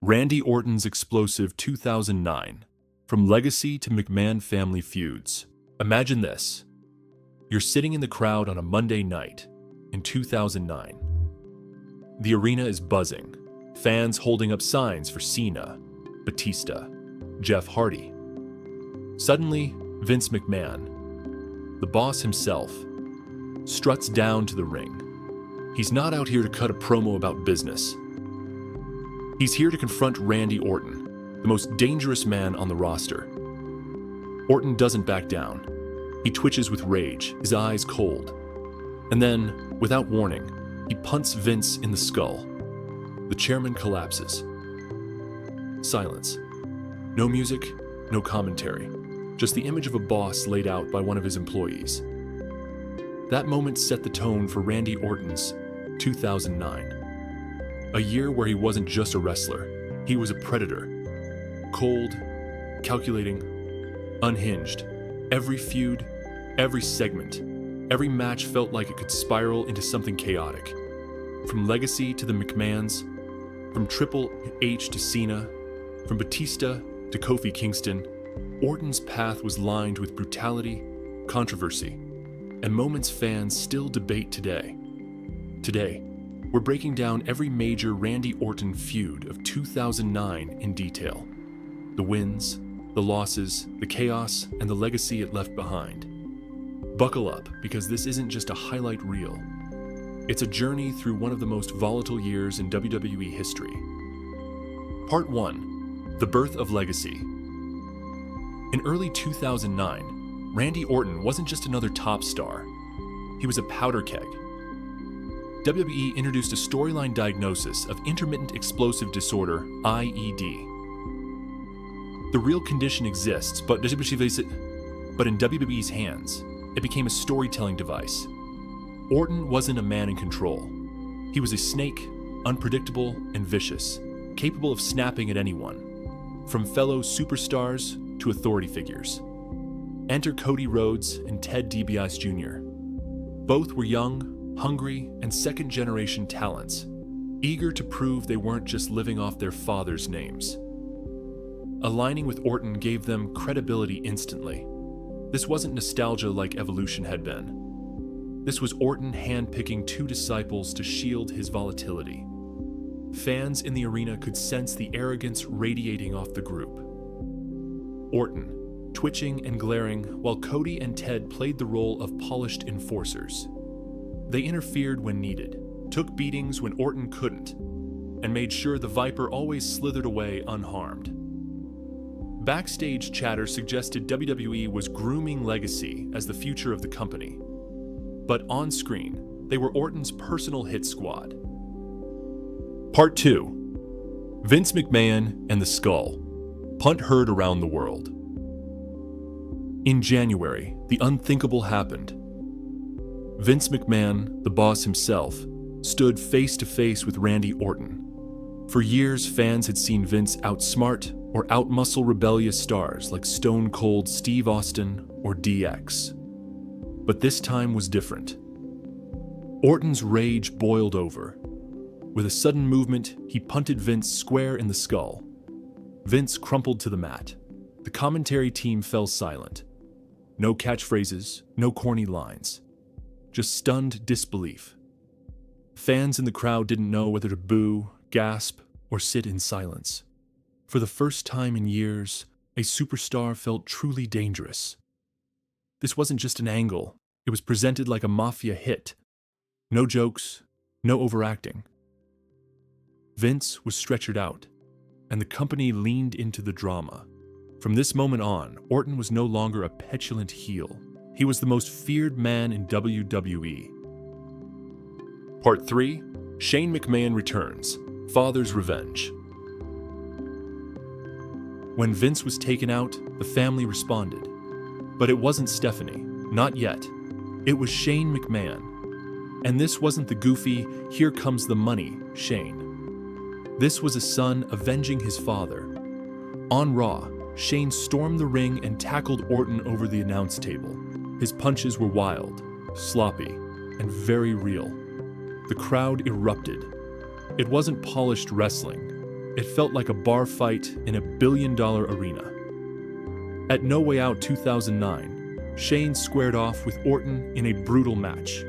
Randy Orton's explosive 2009, from legacy to McMahon family feuds. Imagine this. You're sitting in the crowd on a Monday night in 2009. The arena is buzzing, fans holding up signs for Cena, Batista, Jeff Hardy. Suddenly, Vince McMahon, the boss himself, struts down to the ring. He's not out here to cut a promo about business. He's here to confront Randy Orton, the most dangerous man on the roster. Orton doesn't back down. He twitches with rage, his eyes cold. And then, without warning, he punts Vince in the skull. The chairman collapses. Silence. No music, no commentary. Just the image of a boss laid out by one of his employees. That moment set the tone for Randy Orton's 2009. A year where he wasn't just a wrestler, he was a predator. Cold, calculating, unhinged. Every feud, every segment, every match felt like it could spiral into something chaotic. From Legacy to the McMahons, from Triple H to Cena, from Batista to Kofi Kingston, Orton's path was lined with brutality, controversy, and moments fans still debate today. Today, we're breaking down every major Randy Orton feud of 2009 in detail. The wins, the losses, the chaos, and the legacy it left behind. Buckle up, because this isn't just a highlight reel. It's a journey through one of the most volatile years in WWE history. Part 1. The Birth of Legacy. In early 2009, Randy Orton wasn't just another top star. He was a powder keg. WWE introduced a storyline diagnosis of intermittent explosive disorder, IED. The real condition exists, but in WWE's hands, it became a storytelling device. Orton wasn't a man in control. He was a snake, unpredictable and vicious, capable of snapping at anyone, from fellow superstars to authority figures. Enter Cody Rhodes and Ted DiBiase Jr. Both were young, hungry, and second-generation talents, eager to prove they weren't just living off their fathers' names. Aligning with Orton gave them credibility instantly. This wasn't nostalgia like Evolution had been. This was Orton hand-picking two disciples to shield his volatility. Fans in the arena could sense the arrogance radiating off the group. Orton, twitching and glaring, while Cody and Ted played the role of polished enforcers. They interfered when needed, took beatings when Orton couldn't, and made sure the Viper always slithered away unharmed. Backstage chatter suggested WWE was grooming Legacy as the future of the company. But on screen, they were Orton's personal hit squad. Part 2. Vince McMahon and the Skull. Punt heard around the world. In January, the unthinkable happened. Vince McMahon, the boss himself, stood face to face with Randy Orton. For years, fans had seen Vince outsmart or outmuscle rebellious stars like Stone Cold Steve Austin or DX. But this time was different. Orton's rage boiled over. With a sudden movement, he punted Vince square in the skull. Vince crumpled to the mat. The commentary team fell silent. No catchphrases, no corny lines. Just stunned disbelief. Fans in the crowd didn't know whether to boo, gasp, or sit in silence. For the first time in years, a superstar felt truly dangerous. This wasn't just an angle. It was presented like a mafia hit. No jokes, no overacting. Vince was stretchered out, and the company leaned into the drama. From this moment on, Orton was no longer a petulant heel. He was the most feared man in WWE. Part 3. Shane McMahon returns. Father's revenge. When Vince was taken out, the family responded. But it wasn't Stephanie. Not yet. It was Shane McMahon. And this wasn't the goofy, here comes the money, Shane. This was a son avenging his father. On Raw, Shane stormed the ring and tackled Orton over the announce table. His punches were wild, sloppy, and very real. The crowd erupted. It wasn't polished wrestling. It felt like a bar fight in a billion-dollar arena. At No Way Out 2009, Shane squared off with Orton in a brutal match.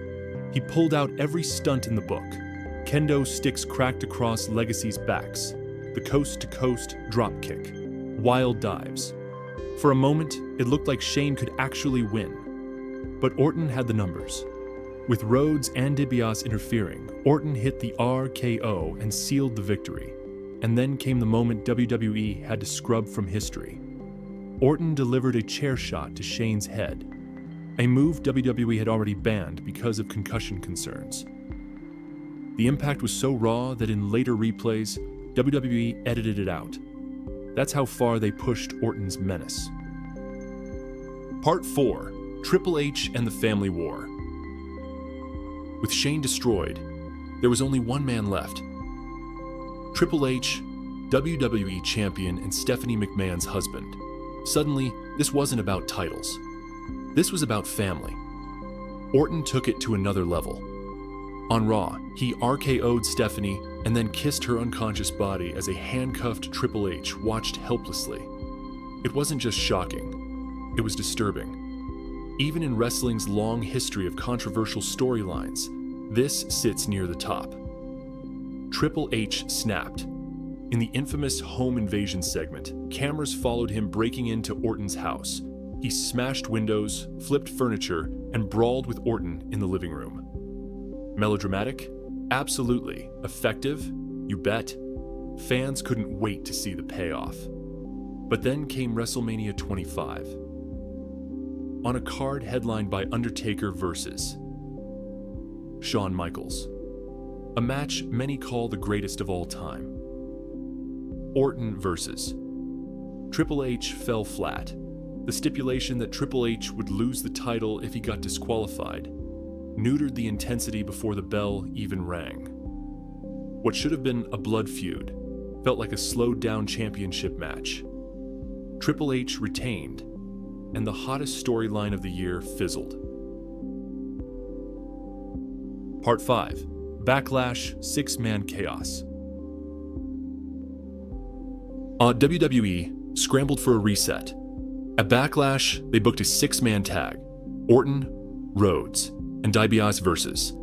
He pulled out every stunt in the book. Kendo sticks cracked across Legacy's backs, the coast-to-coast dropkick, wild dives. For a moment, it looked like Shane could actually win. But Orton had the numbers. With Rhodes and DiBiase interfering, Orton hit the RKO and sealed the victory. And then came the moment WWE had to scrub from history. Orton delivered a chair shot to Shane's head, a move WWE had already banned because of concussion concerns. The impact was so raw that in later replays, WWE edited it out. That's how far they pushed Orton's menace. Part 4: Triple H and the Family War. With Shane destroyed, there was only one man left. Triple H, WWE Champion and Stephanie McMahon's husband. Suddenly, this wasn't about titles. This was about family. Orton took it to another level. On Raw, he RKO'd Stephanie and then kissed her unconscious body as a handcuffed Triple H watched helplessly. It wasn't just shocking, it was disturbing. Even in wrestling's long history of controversial storylines, this sits near the top. Triple H snapped. In the infamous home invasion segment, cameras followed him breaking into Orton's house. He smashed windows, flipped furniture, and brawled with Orton in the living room. Melodramatic? Absolutely. Effective? You bet. Fans couldn't wait to see the payoff. But then came WrestleMania 25. On a card headlined by Undertaker versus Shawn Michaels. A match many call the greatest of all time. Orton versus Triple H fell flat. The stipulation that Triple H would lose the title if he got disqualified neutered the intensity before the bell even rang. What should have been a blood feud felt like a slowed-down championship match. Triple H retained, and the hottest storyline of the year fizzled. Part 5: Backlash 6-Man Chaos. WWE scrambled for a reset. At Backlash, they booked a 6-man tag: Orton, Rhodes, and DiBiase versus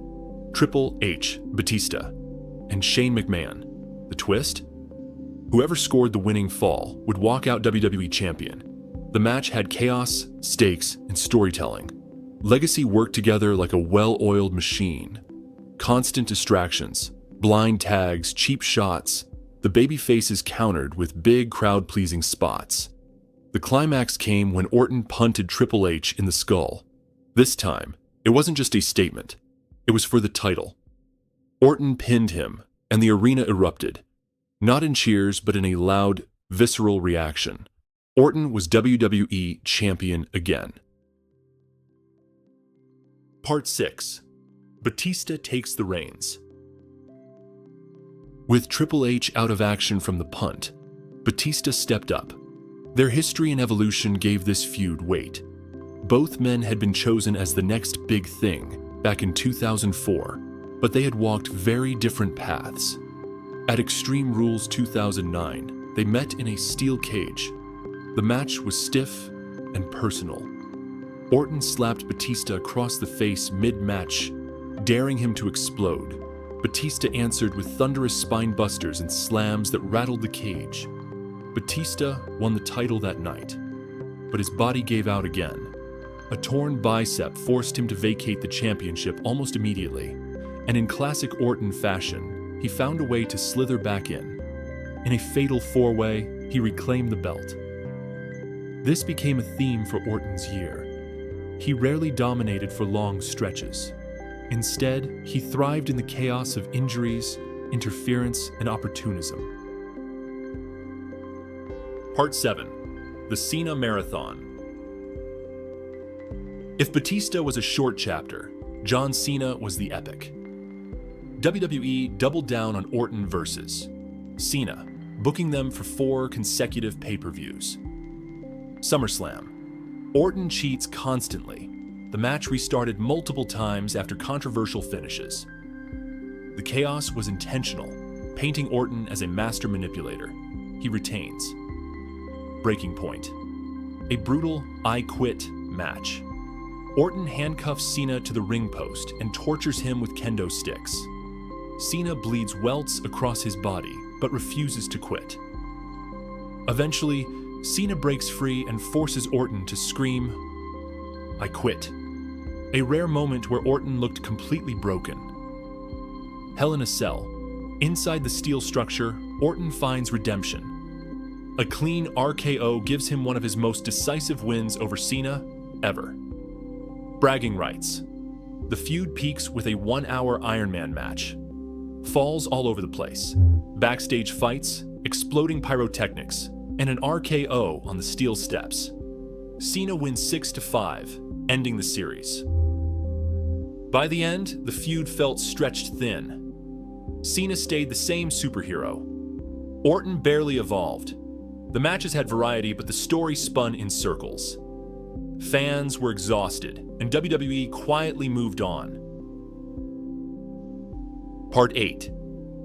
Triple H, Batista, and Shane McMahon. The twist? Whoever scored the winning fall would walk out WWE champion. The match had chaos, stakes, and storytelling. Legacy worked together like a well-oiled machine. Constant distractions, blind tags, cheap shots. The babyfaces countered with big crowd-pleasing spots. The climax came when Orton punted Triple H in the skull. This time, it wasn't just a statement. It was for the title. Orton pinned him, and the arena erupted. Not in cheers, but in a loud, visceral reaction. Orton was WWE champion again. Part 6: Batista takes the reins. With Triple H out of action from the punt, Batista stepped up. Their history and evolution gave this feud weight. Both men had been chosen as the next big thing back in 2004, but they had walked very different paths. At Extreme Rules 2009, they met in a steel cage. The match was stiff and personal. Orton slapped Batista across the face mid-match, daring him to explode. Batista answered with thunderous spine busters and slams that rattled the cage. Batista won the title that night, but his body gave out again. A torn bicep forced him to vacate the championship almost immediately, and in classic Orton fashion, he found a way to slither back in. In a fatal four-way, he reclaimed the belt. This became a theme for Orton's year. He rarely dominated for long stretches. Instead, he thrived in the chaos of injuries, interference, and opportunism. Part 7: The Cena Marathon. If Batista was a short chapter, John Cena was the epic. WWE doubled down on Orton versus Cena, booking them for 4 consecutive pay-per-views. SummerSlam. Orton cheats constantly. The match restarted multiple times after controversial finishes. The chaos was intentional. painting Orton as a master manipulator. He retains. Breaking point. A brutal "I quit" match. Orton handcuffs Cena to the ring post and tortures him with kendo sticks. Cena bleeds welts across his body, but refuses to quit. Eventually, Cena breaks free and forces Orton to scream, "I quit." A rare moment where Orton looked completely broken. Hell in a Cell. Inside the steel structure, Orton finds redemption. A clean RKO gives him one of his most decisive wins over Cena ever. Bragging rights. The feud peaks with a 1-hour Iron Man match. Falls all over the place. Backstage fights, exploding pyrotechnics, and an RKO on the steel steps. Cena wins 6-5, ending the series. By the end, the feud felt stretched thin. Cena stayed the same superhero. Orton barely evolved. The matches had variety, but the story spun in circles. Fans were exhausted, and WWE quietly moved on. Part 8.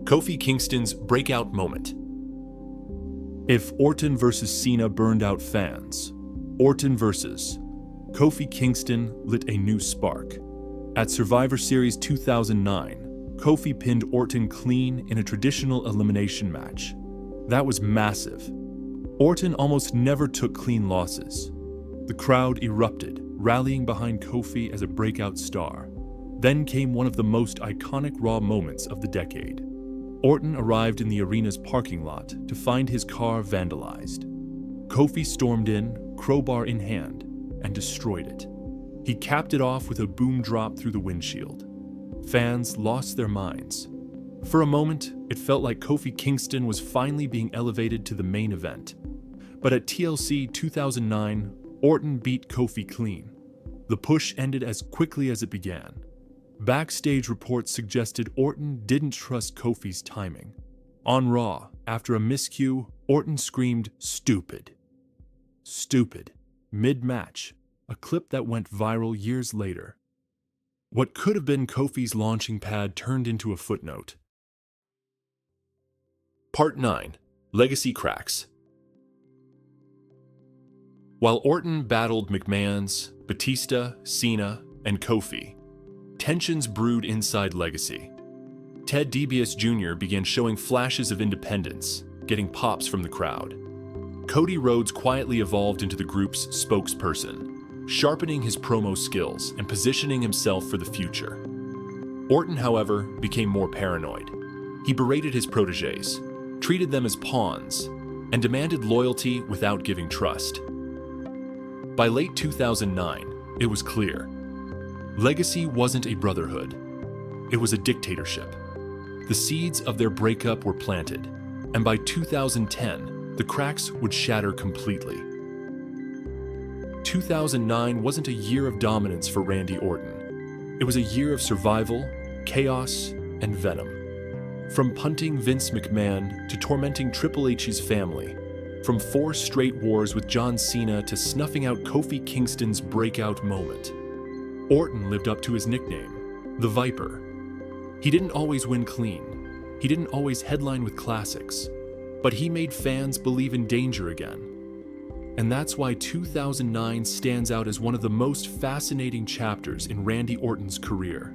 Kofi Kingston's breakout moment. If Orton vs. Cena burned out fans, Orton vs. Kofi Kingston lit a new spark. At Survivor Series 2009, Kofi pinned Orton clean in a traditional elimination match. That was massive. Orton almost never took clean losses. The crowd erupted, rallying behind Kofi as a breakout star. Then came one of the most iconic Raw moments of the decade. Orton arrived in the arena's parking lot to find his car vandalized. Kofi stormed in, crowbar in hand, and destroyed it. He capped it off with a boom drop through the windshield. Fans lost their minds. For a moment, it felt like Kofi Kingston was finally being elevated to the main event. But at TLC 2009, Orton beat Kofi clean. The push ended as quickly as it began. Backstage reports suggested Orton didn't trust Kofi's timing. On Raw, after a miscue, Orton screamed, "Stupid. Stupid," mid-match, a clip that went viral years later. What could have been Kofi's launching pad turned into a footnote. Part 9. Legacy cracks. While Orton battled McMahon's, Batista, Cena, and Kofi, tensions brewed inside Legacy. Ted DiBiase Jr. began showing flashes of independence, getting pops from the crowd. Cody Rhodes quietly evolved into the group's spokesperson, sharpening his promo skills and positioning himself for the future. Orton, however, became more paranoid. He berated his protégés, treated them as pawns, and demanded loyalty without giving trust. By late 2009, it was clear. Legacy wasn't a brotherhood. It was a dictatorship. The seeds of their breakup were planted, and by 2010, the cracks would shatter completely. 2009 wasn't a year of dominance for Randy Orton. It was a year of survival, chaos, and venom. From punting Vince McMahon to tormenting Triple H's family, from 4 straight wars with John Cena to snuffing out Kofi Kingston's breakout moment, Orton lived up to his nickname, the Viper. He didn't always win clean. He didn't always headline with classics, but he made fans believe in danger again. And that's why 2009 stands out as one of the most fascinating chapters in Randy Orton's career.